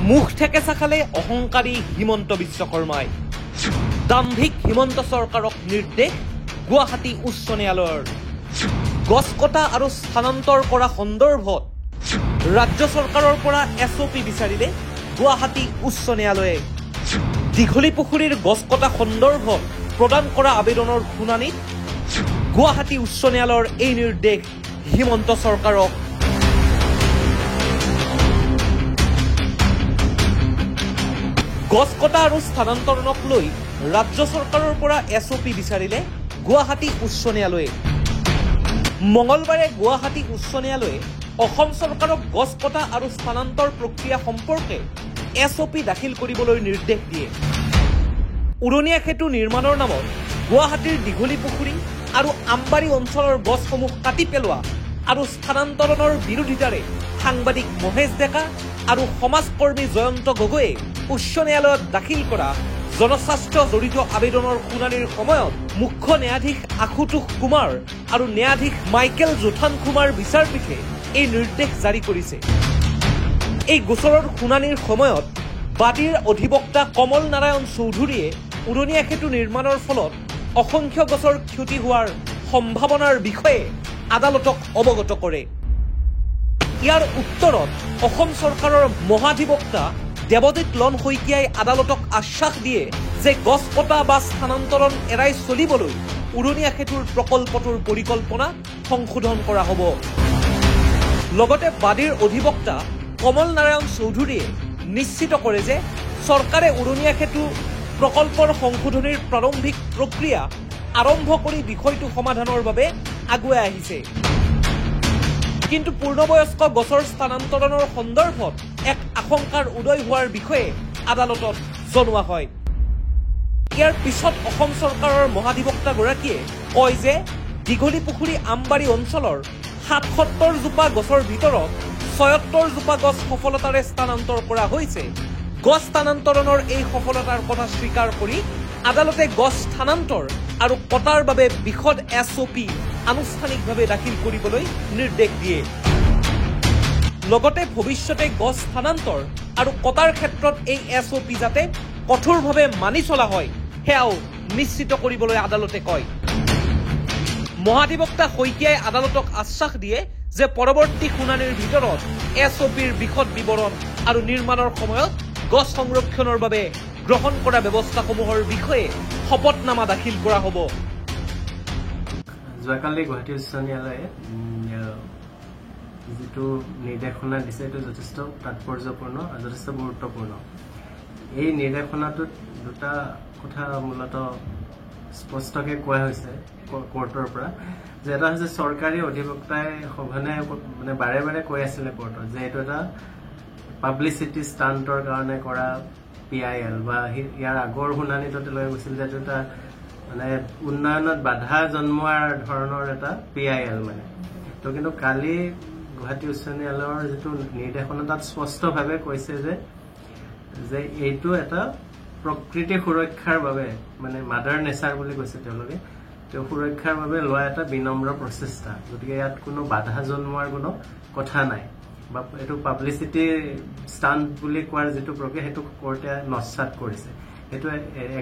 মুখ ঠেকেচা খালে অহংকাৰী হিমন্ত বিশ্ব শৰ্মাই দাম্ভিক হিমন্ত চৰকাৰক নিৰ্দেশ গুৱাহাটী উচ্চ ন্যায়ালয়ৰ গছ কটা আৰু স্থানান্তৰ কৰা সন্দৰ্ভত ৰাজ্য চৰকাৰৰ পৰা এছঅপি বিচাৰিলে গুৱাহাটী উচ্চ ন্যায়ালয়ে দীঘলী পুখুৰীৰ গছ কটা সন্দৰ্ভত প্ৰদান কৰা আবেদনৰ শুনানিত গুৱাহাটী উচ্চ ন্যায়ালয়ৰ এই নিৰ্দেশ হিমন্ত চৰকাৰক গছ কটা আৰু স্থানান্তৰণক লৈ ৰাজ্য চৰকাৰৰ পৰা এছঅপি বিচাৰিলে গুৱাহাটী উচ্চ ন্যায়ালয়ে মঙলবাৰে গুৱাহাটী উচ্চ ন্যায়ালয়ে অসম চৰকাৰক গছ কটা আৰু স্থানান্তৰ প্ৰক্ৰিয়া সম্পৰ্কে এছঅপি দাখিল কৰিবলৈ নিৰ্দেশ দিয়ে উৰণীয়া সেতু নিৰ্মাণৰ নামত গুৱাহাটীৰ দীঘলী পুখুৰী আৰু আমবাৰী অঞ্চলৰ গছসমূহ কাটি পেলোৱা আৰু স্থানান্তৰণৰ বিৰোধিতাৰে সাংবাদিক মহেশ ডেকা আৰু সমাজকৰ্মী জয়ন্ত গগৈয়ে উচ্চ ন্যায়ালয়ত দাখিল কৰা জনস্বাস্থ্য জড়িত আবেদনৰ শুনানিৰ সময়ত মুখ্য ন্যায়াধীশ আশুতোষ কুমাৰ আৰু ন্যায়াধীশ মাইকেল জোথান কুমাৰ বিচাৰপীঠে এই নিৰ্দেশ জাৰি কৰিছে এই গোচৰৰ শুনানিৰ সময়ত বাদীৰ অধিবক্তা কমল নাৰায়ণ চৌধুৰীয়ে উৰণীয়া সেতু নিৰ্মাণৰ ফলত অসংখ্য গছৰ ক্ষতি হোৱাৰ সম্ভাৱনাৰ বিষয়ে আদালতক অৱগত কৰে ইয়াৰ উত্তৰত অসম চৰকাৰৰ মহাধিবক্তা দেৱজিৎ লন শইকীয়াই আদালতক আশ্বাস দিয়ে যে গছ কটা বা স্থানান্তৰণ এৰাই চলিবলৈ উৰণীয়া সেতুৰ প্ৰকল্পটোৰ পৰিকল্পনা সংশোধন কৰা হ'ব লগতে বাদীৰ অধিবক্তা কমল নাৰায়ণ চৌধুৰীয়ে নিশ্চিত কৰে যে চৰকাৰে উৰণীয়া সেতু প্ৰকল্পৰ সংশোধনীৰ প্ৰাৰম্ভিক প্ৰক্ৰিয়া আৰম্ভ কৰি বিষয়টো সমাধানৰ বাবে আগুৱাই আহিছে কিন্তু পূৰ্ণবয়স্ক গছৰ স্থানান্তৰণৰ সন্দৰ্ভত এক আশংকাৰ উদয় হোৱাৰ বিষয়ে আদালতত জনোৱা হয় ইয়াৰ পিছত অসম চৰকাৰৰ মহাধিবক্তাগৰাকীয়ে কয় যে দীঘলী পুখুৰী আমবাৰী অঞ্চলৰ ৭৭ জোপা গছৰ ভিতৰত ৭৬ জোপা গছ সফলতাৰে স্থানান্তৰ কৰা হৈছে গছ স্থানান্তৰণৰ এই সফলতাৰ কথা স্বীকাৰ কৰি আদালতে গছ স্থানান্তৰ আৰু কটাৰ বাবে বিশদ এছঅপি আনুষ্ঠানিকভাৱে দাখিল কৰিবলৈ নিৰ্দেশ দিয়ে লগতে ভৱিষ্যতে গছ স্থানান্তৰ আৰু কটাৰ ক্ষেত্ৰত এই এছঅপি যাতে কঠোৰভাৱে মানি চলা হয় সেয়াও নিশ্চিত কৰিবলৈ আদালতে কয় মহাধিবক্তা শইকীয়াই আদালতক আশ্বাস দিয়ে যে পৰৱৰ্তী শুনানিৰ ভিতৰত এছঅপিৰ বিশদ বিৱৰণ আৰু নিৰ্মাণৰ সময়ত গছ সংৰক্ষণৰ বাবে গ্ৰহণ কৰা ব্যৱস্থাসমূহৰ বিষয়ে শপতনামা দাখিল কৰা হ'ব যোৱাকালি গুৱাহাটী উচ্চ ন্যায়ালয়ে যিটো নিৰ্দেশনা দিছে এইটো যথেষ্ট তাৎপৰ্যপূৰ্ণ আৰু যথেষ্ট গুৰুত্বপূৰ্ণ এই নিৰ্দেশনাটোত দুটা কথা মূলতঃ স্পষ্টকৈ কোৱা হৈছে কোৰ্টৰ পৰা যে এটা হৈছে চৰকাৰী অধিবক্তাই সঘনাই মানে বাৰে বাৰে কৈ আছিলে কোৰ্টত যে এইটো এটা পাব্লিচিটি ষ্টাণ্টৰ কাৰণে কৰা PIL বা ইয়াৰ আগৰ শুনানিটো লৈ গৈছিল যে এইটো এটা মানে উন্নয়নত বাধা জন্মোৱাৰ ধৰণৰ এটা PIL মানে তো কিন্তু কালি গুৱাহাটী উচ্চ ন্যায়ালয়ৰ যিটো নিৰ্দেশনা তাত স্পষ্টভাৱে কৈছে যে এইটো এটা প্ৰকৃতি সুৰক্ষাৰ বাবে মানে মাদাৰ নেচাৰ বুলি কৈছে তেওঁলোকে তেওঁ সুৰক্ষাৰ বাবে লোৱা এটা বিনম্ৰ প্ৰচেষ্টা গতিকে ইয়াত কোনো বাধা জন্মোৱাৰ কোনো কথা নাই বা এইটো পাব্লিচিটি ষ্টাণ্ট বুলি কোৱাৰ যিটো প্ৰক্ৰিয়া সেইটো কোৰ্টে নস্যাৎ কৰিছে এইটো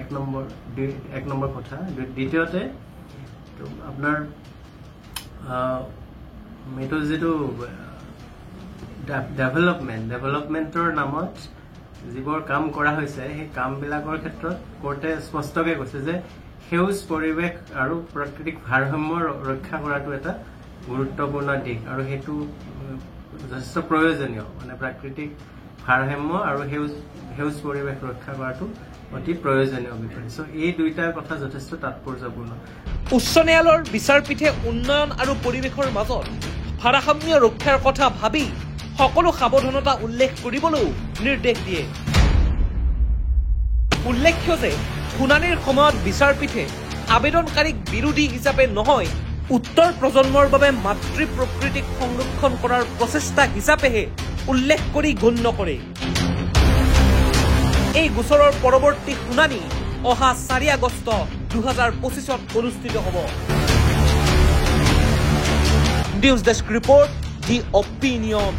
এক নম্বৰ কথা দ্বিতীয়তে আপোনাৰ এইটো যিটো ডেভেলপমেণ্টৰ নামত যিবোৰ কাম কৰা হৈছে সেই কামবিলাকৰ ক্ষেত্ৰত কোৰ্টে স্পষ্টকৈ কৈছে যে সেউজ পৰিৱেশ আৰু প্ৰাকৃতিক ভাৰসাম্য ৰক্ষা কৰাটো এটা গুৰুত্বপূৰ্ণ দিশ আৰু সেইটো যথেষ্ট প্ৰয়োজনীয় মানে প্ৰাকৃতিক ভাৰসাম্য আৰু সেউজ পৰিৱেশ ৰক্ষা কৰাটো অতি প্ৰয়োজনীয় বিষয় চ' এই দুইটা কথা যথেষ্ট তাৎপৰ্যপূৰ্ণ উচ্চ ন্যায়ালয়ৰ বিচাৰপীঠে উন্নয়ন আৰু পৰিৱেশৰ মাজত ভাৰসাম্য ৰক্ষাৰ কথা ভাবি সকলো সাৱধানতা উল্লেখ কৰিবলৈও নিৰ্দেশ দিয়ে উল্লেখ্য যে শুনানিৰ সময়ত বিচাৰপীঠে আবেদনকাৰীক বিৰোধী হিচাপে নহয় উত্তৰ প্ৰজন্মৰ বাবে মাতৃ প্ৰকৃতিক সংৰক্ষণ কৰাৰ প্ৰচেষ্টা হিচাপেহে উল্লেখ কৰি গণ্য কৰে এই গোচৰৰ পৰৱৰ্তী শুনানি অহা 4 আগষ্ট 2025 অনুষ্ঠিত হ'ব নিউজ ডেস্ক ৰিপৰ্ট দি অপিনিয়ন